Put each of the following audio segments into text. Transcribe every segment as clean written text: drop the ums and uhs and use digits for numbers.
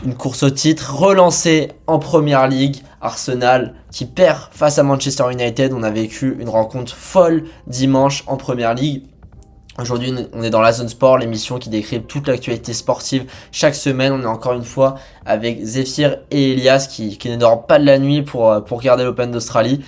Une course au titre relancée en Première Ligue. Arsenal qui perd face à Manchester United. On a vécu une rencontre folle dimanche en Première Ligue. Aujourd'hui, on est dans la Zone Sport, l'émission qui décrit toute l'actualité sportive. Chaque semaine, on est encore une fois avec Zéphyr et Elias qui ne dorment pas de la nuit pour regarder l'Open d'Australie.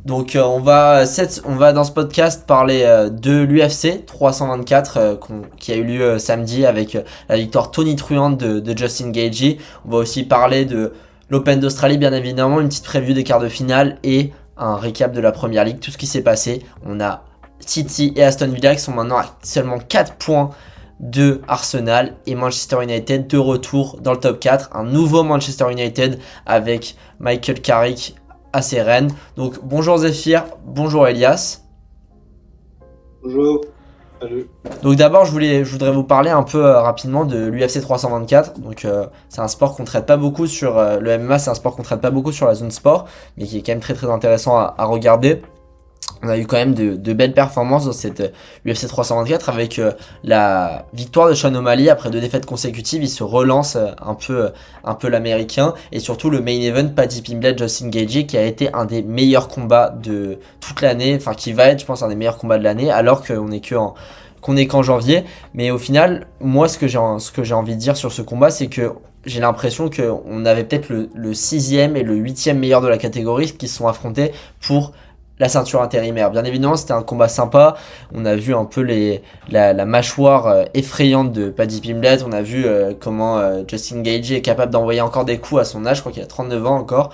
Donc on va dans ce podcast parler de l'UFC 324 qui a eu lieu samedi avec la victoire tonitruante de Justin Gaethje. On va aussi parler de l'Open d'Australie bien évidemment, une petite preview des quarts de finale et un récap de la Première Ligue, tout ce qui s'est passé. On a City et Aston Villa qui sont maintenant à seulement 4 points de Arsenal et Manchester United de retour dans le top 4. Un nouveau Manchester United avec Michael Carrick à ses rênes. Donc bonjour Zéphyr, bonjour Elias. Bonjour. Salut. Donc d'abord je voudrais vous parler un peu rapidement de l'UFC 324. Donc c'est un sport qu'on traite pas beaucoup sur le MMA, c'est un sport qu'on traite pas beaucoup sur la zone sport, mais qui est quand même très très intéressant à regarder. On a eu quand même de belles performances dans cette UFC 324 avec la victoire de Sean O'Malley après 2 défaites consécutives. Il se relance un peu l'américain et surtout le main event Paddy Pimblett Justin Gaethje qui a été un des meilleurs combats de toute l'année, enfin qui va être je pense un des meilleurs combats de l'année alors qu'on est qu'en janvier. Mais au final, moi ce que j'ai envie de dire sur ce combat, c'est que j'ai l'impression qu'on avait peut-être le 6e et le 8e meilleur de la catégorie qui se sont affrontés pour la ceinture intérimaire. Bien évidemment, c'était un combat sympa. On a vu un peu la mâchoire effrayante de Paddy Pimblett. On a vu comment Justin Gaethje est capable d'envoyer encore des coups à son âge. Je crois qu'il a 39 ans encore.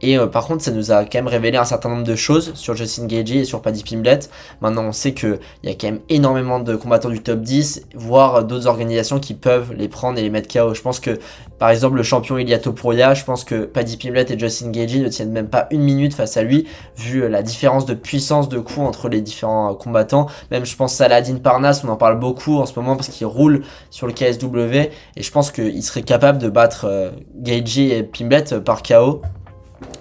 Et par contre, ça nous a quand même révélé un certain nombre de choses sur Justin Gaethje et sur Paddy Pimblett. Maintenant, on sait qu'il y a quand même énormément de combattants du top 10, voire d'autres organisations qui peuvent les prendre et les mettre KO. Je pense que, par exemple, le champion Ilia Topuria, je pense que Paddy Pimblett et Justin Gaethje ne tiennent même pas une minute face à lui, vu la différence de puissance de coups entre les différents combattants. Même, je pense, Saladin Parnasse, on en parle beaucoup en ce moment parce qu'il roule sur le KSW. Et je pense qu'il serait capable de battre Gaethje et Pimblett par KO.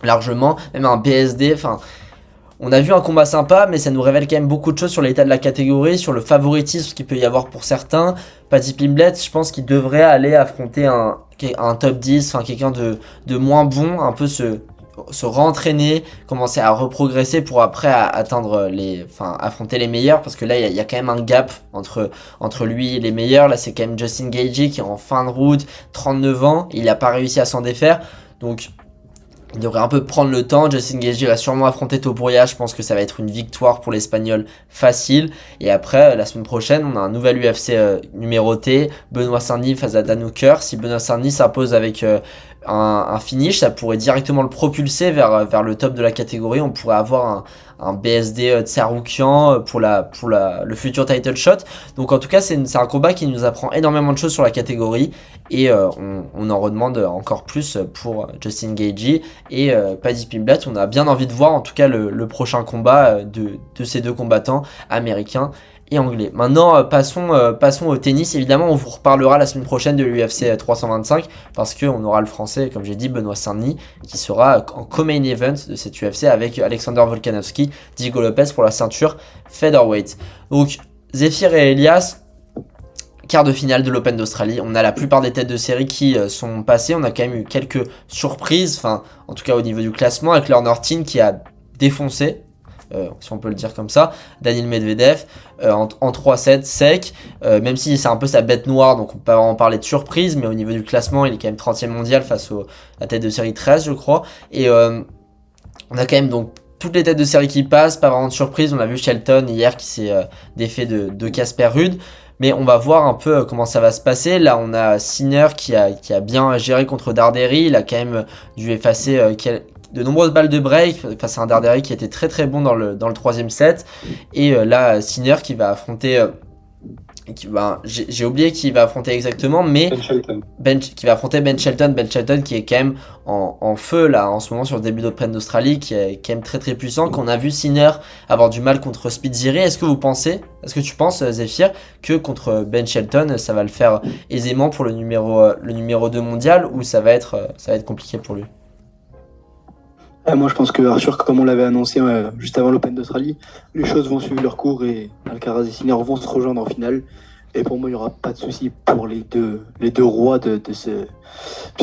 Largement, même un BSD, enfin on a vu un combat sympa mais ça nous révèle quand même beaucoup de choses sur l'état de la catégorie, sur le favoritisme qu'il peut y avoir pour certains. Paddy Pimblett, je pense qu'il devrait aller affronter un top 10, enfin quelqu'un de moins bon, un peu se rentraîner, commencer à reprogresser pour après affronter les meilleurs, parce que là il y a quand même un gap entre lui et les meilleurs. Là c'est quand même Justin Gaethje qui est en fin de route, 39 ans, il n'a pas réussi à s'en défaire, donc il devrait un peu prendre le temps. Justin Gaethje va sûrement affronter Topuria. Je pense que ça va être une victoire pour l'Espagnol facile. Et après, la semaine prochaine, on a un nouvel UFC numéroté. Benoît Saint-Denis face à Dan Hooker. Si Benoît Saint-Denis s'impose avec un finish, ça pourrait directement le propulser vers le top de la catégorie. On pourrait avoir un BSD de Saroukian pour le futur title shot. Donc en tout cas, c'est un combat qui nous apprend énormément de choses sur la catégorie. Et on en redemande encore plus pour Justin Gaethje et Paddy Pimblett. On a bien envie de voir en tout cas le prochain combat de ces deux combattants américains et anglais. Maintenant, passons au tennis. Évidemment, on vous reparlera la semaine prochaine de l'UFC 325 parce qu'on aura le français, comme j'ai dit, Benoît Saint-Denis, qui sera en co-main event de cette UFC avec Alexander Volkanovski, Diego Lopez pour la ceinture featherweight. Donc, Zéphyr et Elias, quart de finale de l'Open d'Australie. On a la plupart des têtes de série qui sont passées. On a quand même eu quelques surprises, enfin, en tout cas au niveau du classement, avec Leonard Ortin qui a défoncé, si on peut le dire comme ça, Daniil Medvedev en 3-7 sec, même si c'est un peu sa bête noire, donc on peut pas vraiment parler de surprise, mais au niveau du classement, il est quand même 30e mondial face à la tête de série 13, je crois. Et on a quand même donc toutes les têtes de série qui passent, pas vraiment de surprise. On a vu Shelton hier qui s'est défait de Casper Ruud. Mais on va voir un peu comment ça va se passer. Là, on a Sinner qui a bien géré contre Darderi. Il a quand même dû effacer de nombreuses balles de break face à un Darderi qui était très très bon dans le troisième set. Et là, Sinner qui va affronter... j'ai oublié qui va affronter exactement, mais qui va affronter Ben Shelton. Ben Shelton qui est quand même en feu là en ce moment sur le début d'Open d'Australie, qui est quand même très très puissant, qu'on a vu Sinner avoir du mal contre Speedziré. Est-ce que tu penses Zéphyr que contre Ben Shelton ça va le faire aisément pour le numéro 2 mondial, ou ça va être compliqué pour lui? Moi je pense que Arthur, comme on l'avait annoncé juste avant l'Open d'Australie, les choses vont suivre leur cours et Alcaraz et Sinner vont se rejoindre en finale. Et pour moi, il n'y aura pas de souci pour les deux rois du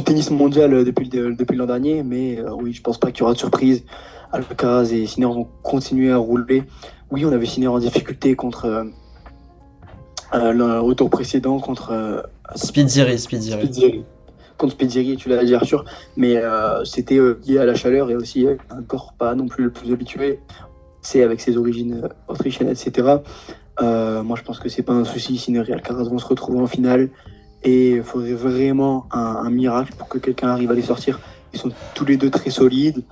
tennis mondial depuis l'an dernier. Mais oui, je pense pas qu'il y aura de surprise. Alcaraz et Sinner vont continuer à rouler. Oui, on avait Sinner en difficulté contre au tour précédent contre Speed Ziri. Contre Speedziri, tu l'as dit Arthur, mais c'était lié à la chaleur et aussi un corps pas non plus le plus habitué, c'est avec ses origines autrichiennes, etc. Moi, je pense que c'est pas un souci. Sinner et Alcaraz vont se retrouver en finale et il faudrait vraiment un miracle pour que quelqu'un arrive à les sortir. Ils sont tous les deux très solides.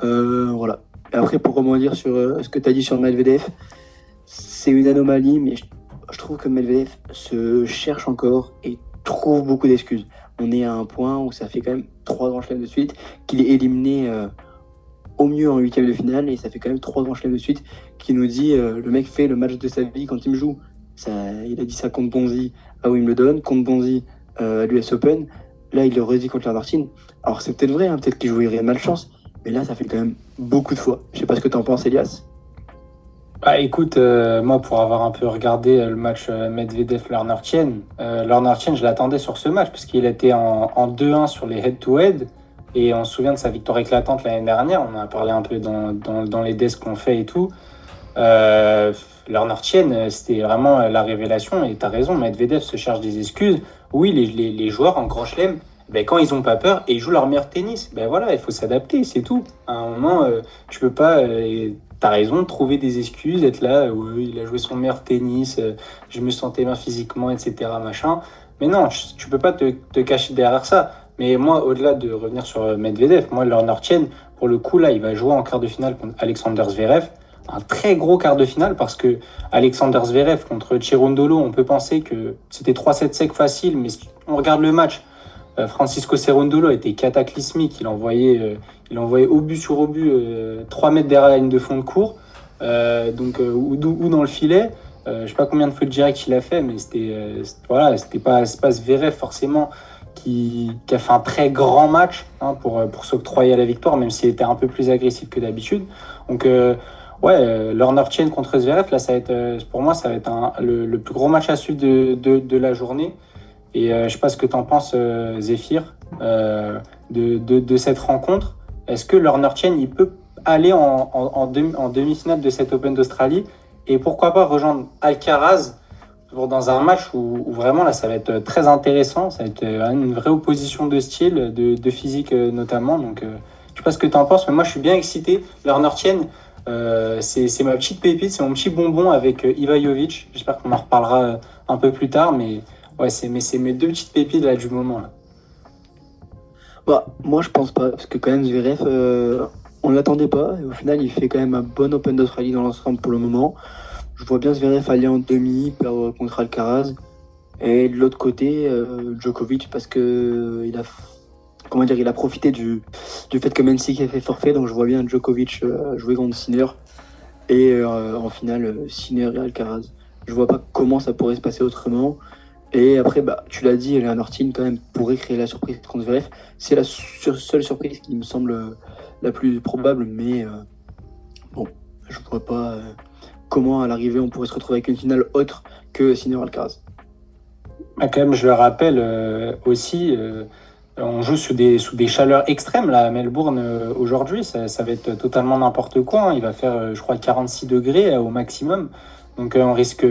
Voilà. Et après, pour rebondir sur ce que tu as dit sur Medvedev, c'est une anomalie, mais je trouve que Medvedev se cherche encore et trouve beaucoup d'excuses. On est à un point où ça fait quand même 3 grands chelems de suite qu'il est éliminé au mieux en huitième de finale, et ça fait quand même 3 grands chelems de suite qui nous dit le mec fait le match de sa vie quand il me joue. Il a dit ça contre Bonzi à Wimbledon, contre Bonzi à l'US Open. Là, il le redit contre la Martine. Alors c'est peut-être vrai, hein, peut-être qu'il jouerait malchance, mais là, ça fait quand même beaucoup de fois. Je sais pas ce que t'en penses, Elias. Bah écoute, moi pour avoir un peu regardé le match Medvedev-Lerner-Tien, Lerner-Tien je l'attendais sur ce match parce qu'il était en 2-1 sur les head-to-head et on se souvient de sa victoire éclatante l'année dernière, on en a parlé un peu dans les desks qu'on fait et tout. Lerner-Tien, c'était vraiment la révélation et t'as raison, Medvedev se cherche des excuses. Oui, les joueurs en grand chelem, ben, quand ils ont pas peur et ils jouent leur meilleur tennis, ben voilà, il faut s'adapter, c'est tout. À un moment, tu peux pas... T'as raison de trouver des excuses, être là, oui, il a joué son meilleur tennis, je me sentais bien physiquement, etc. Machin. Mais non, tu peux pas te cacher derrière ça. Mais moi, au-delà de revenir sur Medvedev, moi, Lerner-Tien, pour le coup, là, il va jouer en quart de finale contre Alexander Zverev. Un très gros quart de finale parce que Alexander Zverev contre Cerundolo, on peut penser que c'était 3-7 secs facile, mais si on regarde le match, Francisco Cerundolo était cataclysmique. Il envoyait obus sur obus 3 mètres derrière la ligne de fond de cours, ou dans le filet. Je ne sais pas combien de feux directs il a fait, mais voilà, c'est pas Zverev forcément qui a fait un très grand match hein, pour s'octroyer la victoire, même s'il était un peu plus agressif que d'habitude. Donc, Lerner-Tien contre Zverev, là, pour moi, ça va être le plus gros match à suivre de la journée. Et je ne sais pas ce que tu en penses, Zéphyr, de cette rencontre. Est-ce que Lerner-Tien il peut aller en demi-finale de cette Open d'Australie et pourquoi pas rejoindre Alcaraz dans un match où vraiment là ça va être très intéressant, ça va être une vraie opposition de style, de physique notamment. Donc je ne sais pas ce que tu en penses, mais moi je suis bien excité. Lerner-Tien, c'est ma petite pépite, c'est mon petit bonbon avec Iva Jovic. J'espère qu'on en reparlera un peu plus tard, mais ouais, c'est mes deux petites pépites là, du moment. Là. Bah, moi, je pense pas, parce que quand même, Zverev, on ne l'attendait pas, et au final, il fait quand même un bon Open d'Australie dans l'ensemble pour le moment. Je vois bien Zverev aller en demi, perdre contre Alcaraz. Et de l'autre côté, Djokovic, parce que il a profité du fait que Mensik a fait forfait, donc je vois bien Djokovic jouer contre Sinner. Et en finale, Sinner et Alcaraz. Je vois pas comment ça pourrait se passer autrement. Et après, bah, tu l'as dit, Lerner-Tien quand même pourrait créer la surprise contre Zverev. C'est la seule surprise qui me semble la plus probable, mais bon, je vois pas comment à l'arrivée on pourrait se retrouver avec une finale autre que Sinner-Alcaraz. Ah, quand même, je le rappelle aussi, on joue sous des chaleurs extrêmes là, à Melbourne aujourd'hui. Ça va être totalement n'importe quoi. Hein. Il va faire, je crois, 46 degrés au maximum. Donc on risque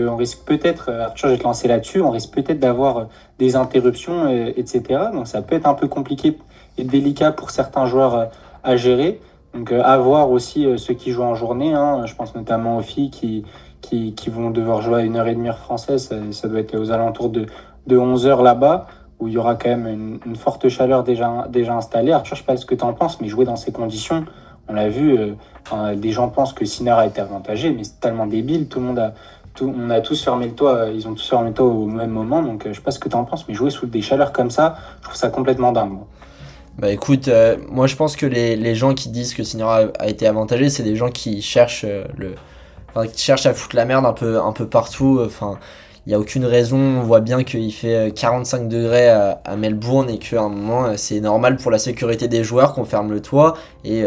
peut-être, Arthur, je vais te lancer là-dessus, on risque peut-être d'avoir des interruptions, etc. Donc ça peut être un peu compliqué et délicat pour certains joueurs à gérer. Donc à voir aussi ceux qui jouent en journée. Hein. Je pense notamment aux filles qui vont devoir jouer à 1h30 heure française. Ça doit être aux alentours de 11h là-bas, où il y aura quand même une forte chaleur déjà installée. Arthur, je ne sais pas ce que tu en penses, mais jouer dans ces conditions, on l'a vu, des gens pensent que Sinner a été avantagé, mais c'est tellement débile, on a tous fermé le toit, ils ont tous fermé le toit au même moment, donc je ne sais pas ce que tu en penses, mais jouer sous des chaleurs comme ça, je trouve ça complètement dingue. Moi. Bah écoute, moi je pense que les gens qui disent que Sinner a été avantagé, c'est des gens qui cherchent qui cherchent à foutre la merde un peu partout. Enfin, il y a aucune raison. On voit bien qu'il fait 45 degrés à Melbourne et qu'à un moment c'est normal pour la sécurité des joueurs qu'on ferme le toit et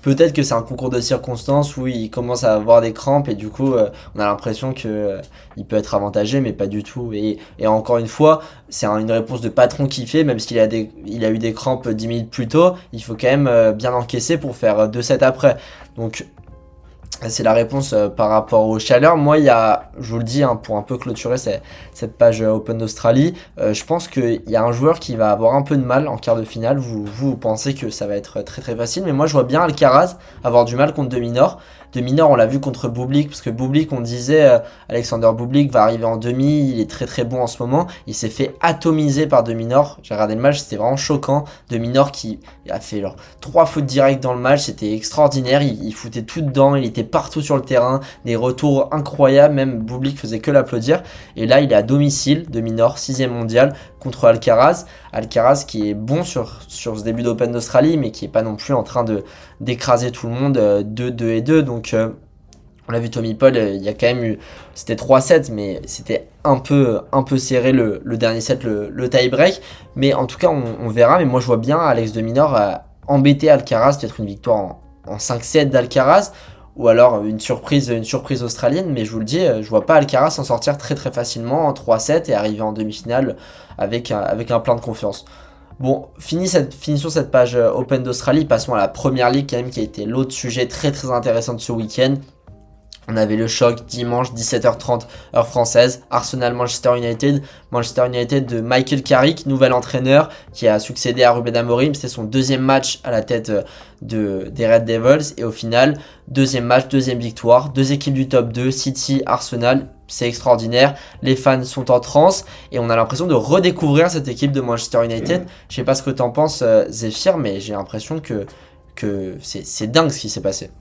peut-être que c'est un concours de circonstances où il commence à avoir des crampes et du coup on a l'impression que il peut être avantagé mais pas du tout et encore une fois c'est une réponse de patron qui fait même s'il il a eu des crampes 10 minutes plus tôt, il faut quand même bien encaisser pour faire 2 sets après. Donc c'est la réponse par rapport aux chaleurs. Moi, je vous le dis, hein, pour un peu clôturer cette page Open d'Australie, je pense qu'il y a un joueur qui va avoir un peu de mal en quart de finale. Vous pensez que ça va être très très facile, mais moi je vois bien Alcaraz avoir du mal contre De Minaur. De Minaur, on l'a vu contre Bublik, parce que Bublik, on disait, Alexander Bublik va arriver en demi, il est très très bon en ce moment. Il s'est fait atomiser par De Minaur. J'ai regardé le match, c'était vraiment choquant. De Minaur qui a fait 3 fautes directes dans le match, c'était extraordinaire. Il foutait tout dedans, il était partout sur le terrain, des retours incroyables, même Bublik faisait que l'applaudir. Et là, il est à domicile, De Minaur, 6ème mondial, contre Alcaraz. Alcaraz qui est bon sur ce début d'Open d'Australie, mais qui est pas non plus en train d'écraser tout le monde 2-2-2. Donc on l'a vu Tommy Paul, il y a quand même eu, c'était 3-7, mais c'était un peu serré le dernier set, le tie-break. Mais en tout cas, on verra. Mais moi, je vois bien Alex de Minaur embêter Alcaraz, peut-être une victoire en 5-7 d'Alcaraz, ou alors une surprise australienne. Mais je vous le dis, je vois pas Alcaraz s'en sortir très très facilement en 3-7 et arriver en demi-finale avec un plein de confiance. Bon, finissons cette page Open d'Australie, passons à la Première Ligue quand même, qui a été l'autre sujet très très intéressant de ce week-end. On avait le choc dimanche 17h30 heure française, Arsenal-Manchester United. Manchester United de Michael Carrick, nouvel entraîneur qui a succédé à Ruben Amorim. C'était son 2e match à la tête des Red Devils. Et au final, 2e match, 2e victoire. 2 équipes du top 2, City, Arsenal. C'est extraordinaire. Les fans sont en transe et on a l'impression de redécouvrir cette équipe de Manchester United. Je sais pas ce que t'en penses, Zéphyr, mais j'ai l'impression que c'est dingue ce qui s'est passé.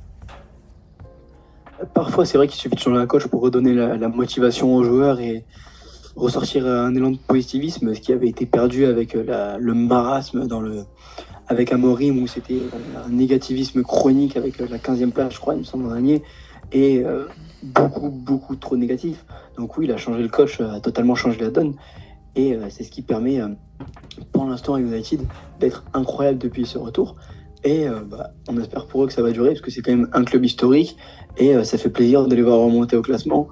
Parfois, c'est vrai qu'il suffit de changer un coach pour redonner la motivation aux joueurs et ressortir un élan de positivisme, ce qui avait été perdu avec le marasme avec Amorim, où c'était un négativisme chronique avec la 15e place, je crois, il me semble, l'an dernier, et beaucoup trop négatif. Donc oui, il a changé le coach, a totalement changé la donne, et c'est ce qui permet, pour l'instant, à United d'être incroyable depuis ce retour. Et on espère pour eux que ça va durer, parce que c'est quand même un club historique, et ça fait plaisir de les voir remonter au classement.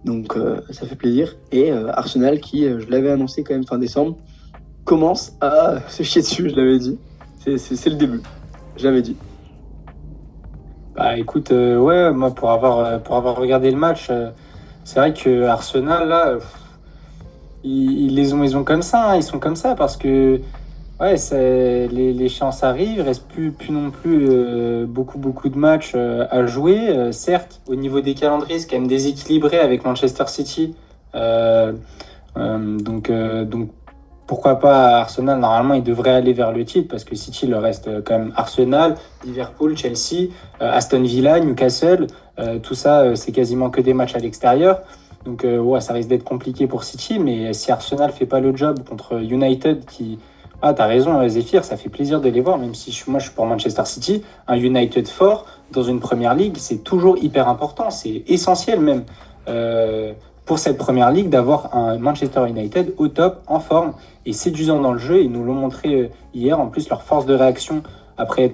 Donc ça fait plaisir. Et Arsenal, qui, je l'avais annoncé quand même fin décembre, commence à se chier dessus, je l'avais dit. C'est le début, je l'avais dit. Bah écoute, ouais, moi pour avoir regardé le match, c'est vrai que Arsenal, là, ils ont comme ça, hein, ils sont comme ça parce que ouais, l'échéance arrive, il reste plus non plus beaucoup de matchs à jouer. Certes, au niveau des calendriers, c'est quand même déséquilibré avec Manchester City. Donc pourquoi pas Arsenal? Normalement, il devrait aller vers le titre parce que City, il leur reste quand même Arsenal, Liverpool, Chelsea, Aston Villa, Newcastle. Tout ça, c'est quasiment que des matchs à l'extérieur. Donc ouais, ça risque d'être compliqué pour City, mais si Arsenal fait pas le job contre United qui... Ah, t'as raison, Zéphyr, ça fait plaisir de les voir, même si moi je suis pour Manchester City. Un United fort dans une première ligue, c'est toujours hyper important, c'est essentiel même pour cette première ligue d'avoir un Manchester United au top, en forme et séduisant dans le jeu. Ils nous l'ont montré hier, en plus leur force de réaction après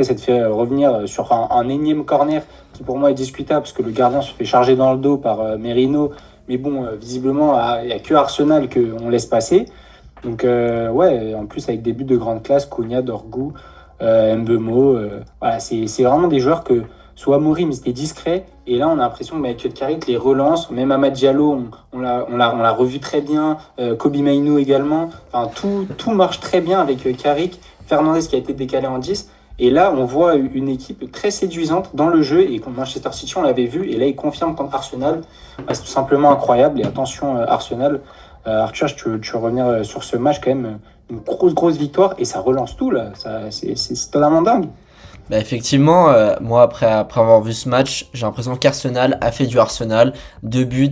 s'être fait revenir sur un énième corner qui pour moi est discutable parce que le gardien se fait charger dans le dos par Merino. Mais bon, visiblement, il n'y a que Arsenal qu'on laisse passer. Donc ouais, en plus avec des buts de grande classe, Cunha, Dorgu, Mbeumo, voilà, c'est vraiment des joueurs que soit Amorim c'était discret et là on a l'impression que Michael Carrick les relance, même Amad Diallo on l'a revu très bien, Kobe Mainoo également, enfin tout marche très bien avec Carrick, Fernandez qui a été décalé en 10 et là on voit une équipe très séduisante dans le jeu et contre Manchester City on l'avait vu et là il confirme contre Arsenal, c'est tout simplement incroyable et attention Arsenal. Arthur, tu veux revenir sur ce match quand même, une grosse victoire et ça relance tout là, c'est totalement dingue. Bah effectivement, moi après avoir vu ce match, j'ai l'impression qu'Arsenal a fait du Arsenal. 2 buts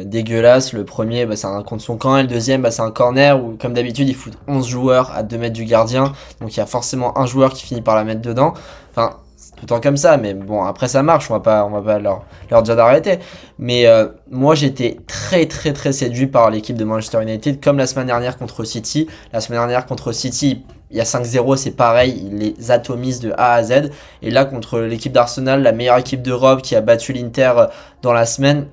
dégueulasses. Le premier, c'est un contre son camp et le deuxième, c'est un corner où comme d'habitude ils foutent 11 joueurs à 2 mètres du gardien. Donc il y a forcément un joueur qui finit par la mettre dedans. Enfin, tout le temps comme ça, mais bon, après ça marche, on va pas leur dire d'arrêter. Mais moi, j'étais très très très séduit par l'équipe de Manchester United, comme la semaine dernière contre City. La semaine dernière contre City, il y a 5-0, c'est pareil, ils les atomisent de A à Z. Et là, contre l'équipe d'Arsenal, la meilleure équipe d'Europe qui a battu l'Inter dans la semaine,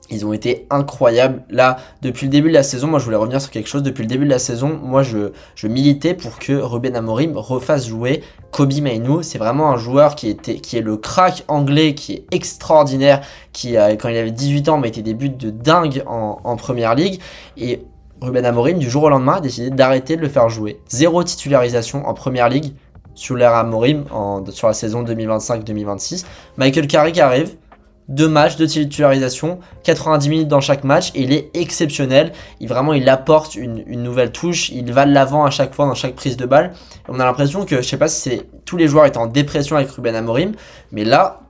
ils ont été incroyables. Là, depuis le début de la saison, moi je voulais revenir sur quelque chose. Depuis le début de la saison, moi je militais pour que Ruben Amorim refasse jouer Kobbie Mainoo. C'est vraiment un joueur qui est le crack anglais, qui est extraordinaire, qui quand il avait 18 ans mettait des buts de dingue en Première Ligue. Et Ruben Amorim, du jour au lendemain, a décidé d'arrêter de le faire jouer. 0 titularisation en Première Ligue sous l'ère Amorim sur la saison 2025-2026. Michael Carrick arrive. 2 matchs, 2 titularisations, 90 minutes dans chaque match, et il est exceptionnel. Il apporte une nouvelle touche, il va de l'avant à chaque fois dans chaque prise de balle. Et on a l'impression que, je sais pas si tous les joueurs étaient en dépression avec Ruben Amorim, mais là,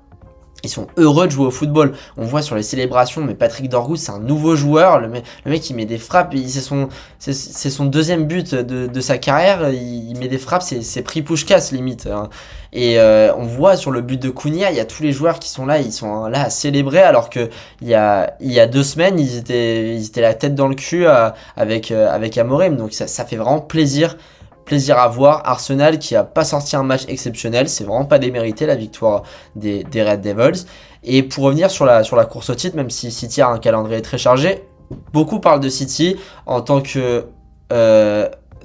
ils sont heureux de jouer au football. On voit sur les célébrations, mais Patrick Dorgu, c'est un nouveau joueur. Le mec, il met des frappes. C'est son deuxième but de sa carrière. Il met des frappes, c'est pris push-casse limite. Hein. Et on voit sur le but de Cunha, il y a tous les joueurs qui sont là à célébrer, alors que il y a 2 semaines, ils étaient la tête dans le cul avec Amorim. Donc ça fait vraiment plaisir à voir. Arsenal qui a pas sorti un match exceptionnel, c'est vraiment pas démérité la victoire des Red Devils. Et pour revenir sur la course au titre, même si City a un calendrier très chargé, beaucoup parlent de City en tant que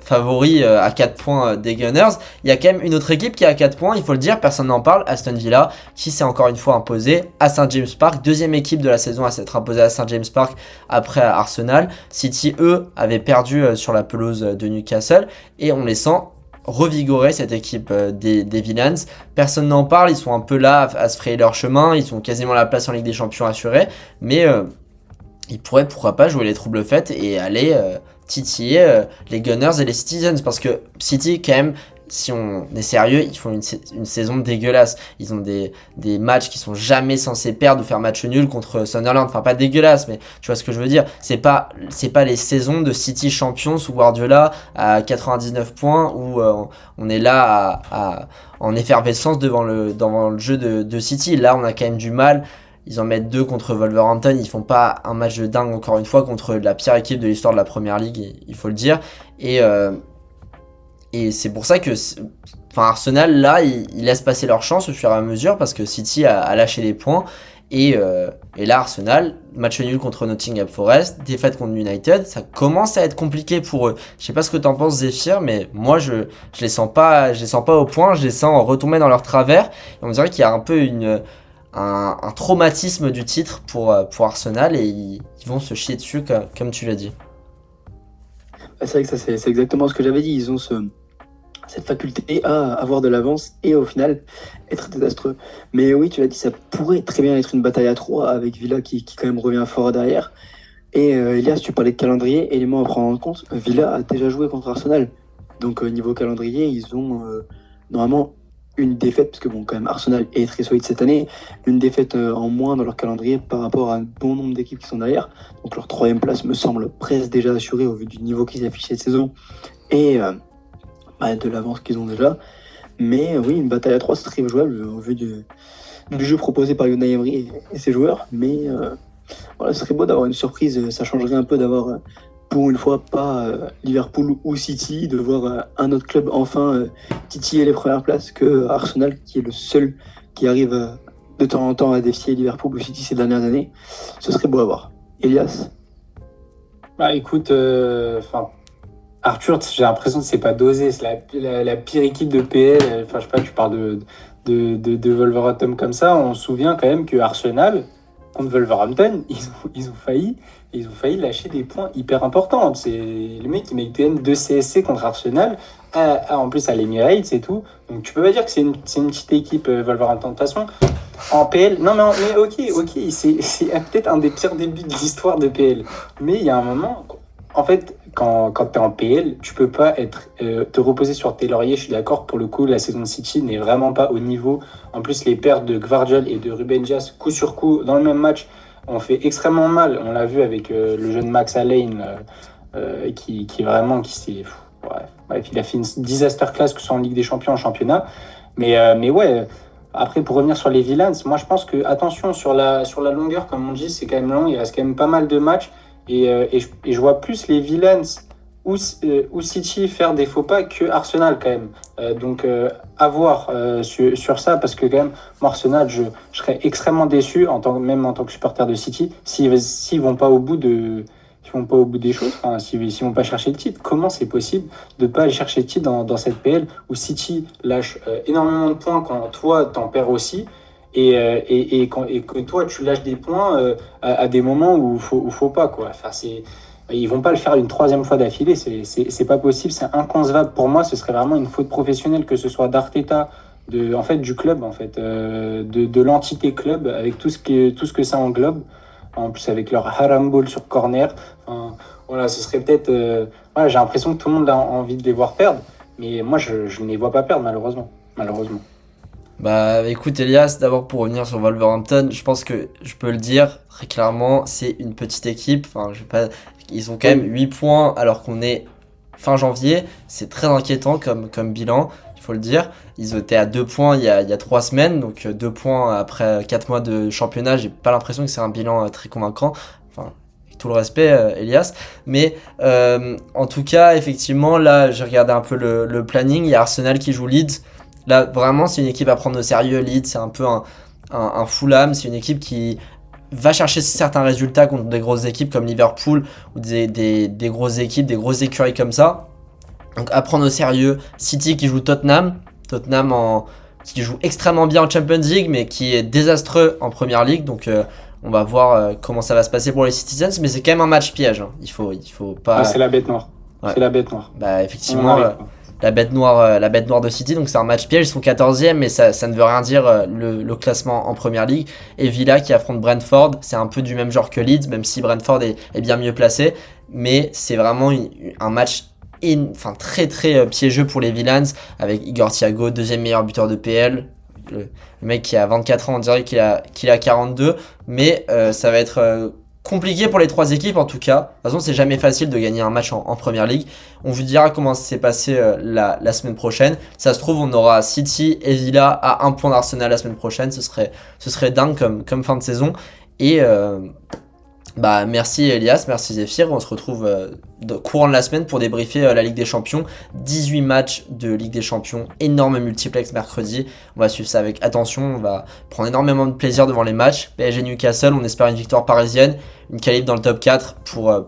favori à 4 points des Gunners. Il y a quand même une autre équipe qui est à 4 points, il faut le dire, personne n'en parle, Aston Villa, qui s'est encore une fois imposé à St James Park, deuxième équipe de la saison à s'être imposée à St James Park après Arsenal. City, eux, avaient perdu sur la pelouse de Newcastle, et on les sent revigorer cette équipe des Villains. Personne n'en parle, ils sont un peu là à se frayer leur chemin, ils ont quasiment la place en Ligue des Champions assurée, mais ils pourraient pourquoi pas jouer les troubles faites et aller titiller les Gunners et les Citizens, parce que City quand même, si on est sérieux, ils font une saison dégueulasse. Ils ont des matchs qui sont jamais censés perdre ou faire match nul contre Sunderland. Enfin, pas dégueulasse, mais tu vois ce que je veux dire. C'est pas les saisons de City champion sous Guardiola à 99 points où on est là en effervescence devant le jeu de City. Là, on a quand même du mal. Ils en mettent 2 contre Wolverhampton. Ils font pas un match de dingue encore une fois contre la pire équipe de l'histoire de la Première Ligue, il faut le dire. Et c'est pour ça que Arsenal, là, ils laissent passer leur chance au fur et à mesure parce que City a lâché des points. Et là, Arsenal, match nul contre Nottingham Forest, défaite contre United, ça commence à être compliqué pour eux. Je sais pas ce que t'en penses, Zéphyr, mais moi, je les sens pas au point, je les sens retomber dans leur travers. Et on dirait qu'il y a un peu un traumatisme du titre pour Arsenal, et ils vont se chier dessus comme tu l'as dit. C'est vrai que ça, c'est exactement ce que j'avais dit. Ils ont cette faculté à avoir de l'avance et au final être désastreux. Mais oui, tu l'as dit, ça pourrait très bien être une bataille à 3 avec Villa qui quand même revient fort derrière. Et Elias, tu parlais de calendrier, élément à prendre en compte, Villa a déjà joué contre Arsenal. Donc niveau calendrier, ils ont normalement une défaite, parce que bon, quand même, Arsenal est très solide cette année, une défaite en moins dans leur calendrier par rapport à un bon nombre d'équipes qui sont derrière. Donc leur 3e place me semble presque déjà assurée au vu du niveau qu'ils affichent cette saison et de l'avance qu'ils ont déjà. Mais oui, une bataille à 3, c'est très jouable au vu du jeu proposé par Unai Emery et ses joueurs. Mais voilà, ce serait beau d'avoir une surprise, ça changerait un peu d'avoir pour une fois pas Liverpool ou City, de voir un autre club enfin titiller les premières places que Arsenal, qui est le seul qui arrive de temps en temps à défier Liverpool ou City ces dernières années. Ce serait beau à voir. Elias? Bah écoute, Arthur, j'ai l'impression que c'est pas dosé, c'est la pire équipe de PL. Enfin, je sais pas, tu parles de Wolverhampton comme ça. On se souvient quand même que Arsenal, contre Wolverhampton, ils ont failli lâcher des points hyper importants. C'est le mec qui met quand même 2 CSC contre Arsenal, en plus à l'Emirates et tout. Donc tu peux pas dire que c'est une petite équipe Wolverhampton. De toute façon, en PL, non mais ok, c'est peut-être un des pires débuts de l'histoire de PL. Mais il y a un moment, en fait, quand tu es en PL, tu peux pas te reposer sur tes lauriers. Je suis d'accord, pour le coup, la saison de City n'est vraiment pas au niveau. En plus, les pertes de Gvardiol et de Ruben Dias, coup sur coup, dans le même match, ont fait extrêmement mal. On l'a vu avec le jeune Max Alleyne, qui s'est... Bref, il a fait une disaster class, que ce soit en Ligue des Champions, en championnat. Mais ouais, Après, pour revenir sur les Villains, moi je pense que, attention, sur la longueur, comme on dit, c'est quand même long, il reste quand même pas mal de matchs. Et je vois plus les Villains ou City faire des faux pas que Arsenal quand même. Donc à voir sur ça, parce que quand même, moi, Arsenal, je serais extrêmement déçu, même en tant que supporter de City, s'ils vont pas au bout de. S'ils vont pas au bout des choses, enfin, s'ils vont pas chercher le titre, comment c'est possible de pas aller chercher le titre dans cette PL où City lâche énormément de points quand toi t'en perds aussi et que toi tu lâches des points à des moments où faut pas quoi. Enfin, ils vont pas le faire une troisième fois d'affilée, c'est pas possible, c'est inconcevable pour moi. Ce serait vraiment une faute professionnelle, que ce soit d'Arteta, en fait du club en fait, de l'entité club avec tout ce que ça englobe. En plus avec leur haram ball sur corner. Enfin, voilà, ce serait peut-être. Voilà, j'ai l'impression que tout le monde a envie de les voir perdre, mais moi je ne les vois pas perdre malheureusement. Malheureusement. Bah écoute Elias, d'abord pour revenir sur Wolverhampton, je pense que je peux le dire très clairement, c'est une petite équipe. Enfin, je vais pas... Ils ont quand même 8 points alors qu'on est fin janvier. C'est très inquiétant comme bilan, il faut le dire. Ils étaient à 2 points il y a 3 semaines, donc 2 points après 4 mois de championnat. J'ai pas l'impression que c'est un bilan très convaincant. Enfin, avec tout le respect, Elias. Mais en tout cas, effectivement, là, j'ai regardé un peu le planning. Il y a Arsenal qui joue Leeds. Là, vraiment, c'est une équipe à prendre au sérieux. Leeds, c'est un peu un Fulham. C'est une équipe qui va chercher certains résultats contre des grosses équipes comme Liverpool ou des grosses équipes, des grosses écuries comme ça. Donc, à prendre au sérieux. City qui joue Tottenham. Qui joue extrêmement bien en Champions League, mais qui est désastreux en Première Ligue. Donc, on va voir comment ça va se passer pour les Citizens. Mais c'est quand même un match piège. Hein. Il faut pas. Ah, c'est la bête noire. Ouais. C'est la bête noire. Bah, effectivement. La bête noire de City, donc c'est un match piège, ils sont 14e, mais ça ne veut rien dire le classement en première ligue. Et Villa qui affronte Brentford, c'est un peu du même genre que Leeds, même si Brentford est bien mieux placé, mais c'est vraiment un match très très piégeux pour les Villains, avec Igor Thiago, deuxième meilleur buteur de PL. Le mec qui a 24 ans, on dirait qu'il a 42, mais ça va être compliqué pour les trois équipes en tout cas. De toute façon, c'est jamais facile de gagner un match en première ligue. On vous dira comment ça s'est passé la semaine prochaine. Ça se trouve, on aura City et Villa à 1 point d'Arsenal la semaine prochaine. Ce serait dingue comme fin de saison. Et merci Elias, merci Zéphyr. On se retrouve courant de la semaine pour débriefer la Ligue des Champions. 18 matchs de Ligue des Champions, énorme multiplex mercredi. On va suivre ça avec attention, on va prendre énormément de plaisir devant les matchs. PSG Newcastle, on espère une victoire parisienne, une qualif dans le top 4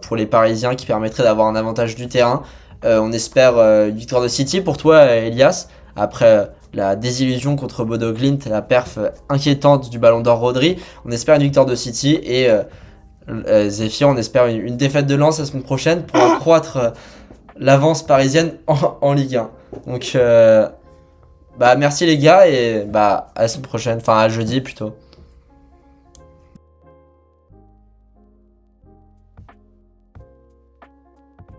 pour les Parisiens qui permettrait d'avoir un avantage du terrain. On espère une victoire de City pour toi Elias, après la désillusion contre Bodo Glimt, la perf inquiétante du Ballon d'Or Rodri. On espère une victoire de City et Zéphyr, on espère une défaite de Lens la semaine prochaine pour accroître l'avance parisienne en Ligue 1. Donc merci les gars et à la semaine prochaine, enfin à jeudi plutôt.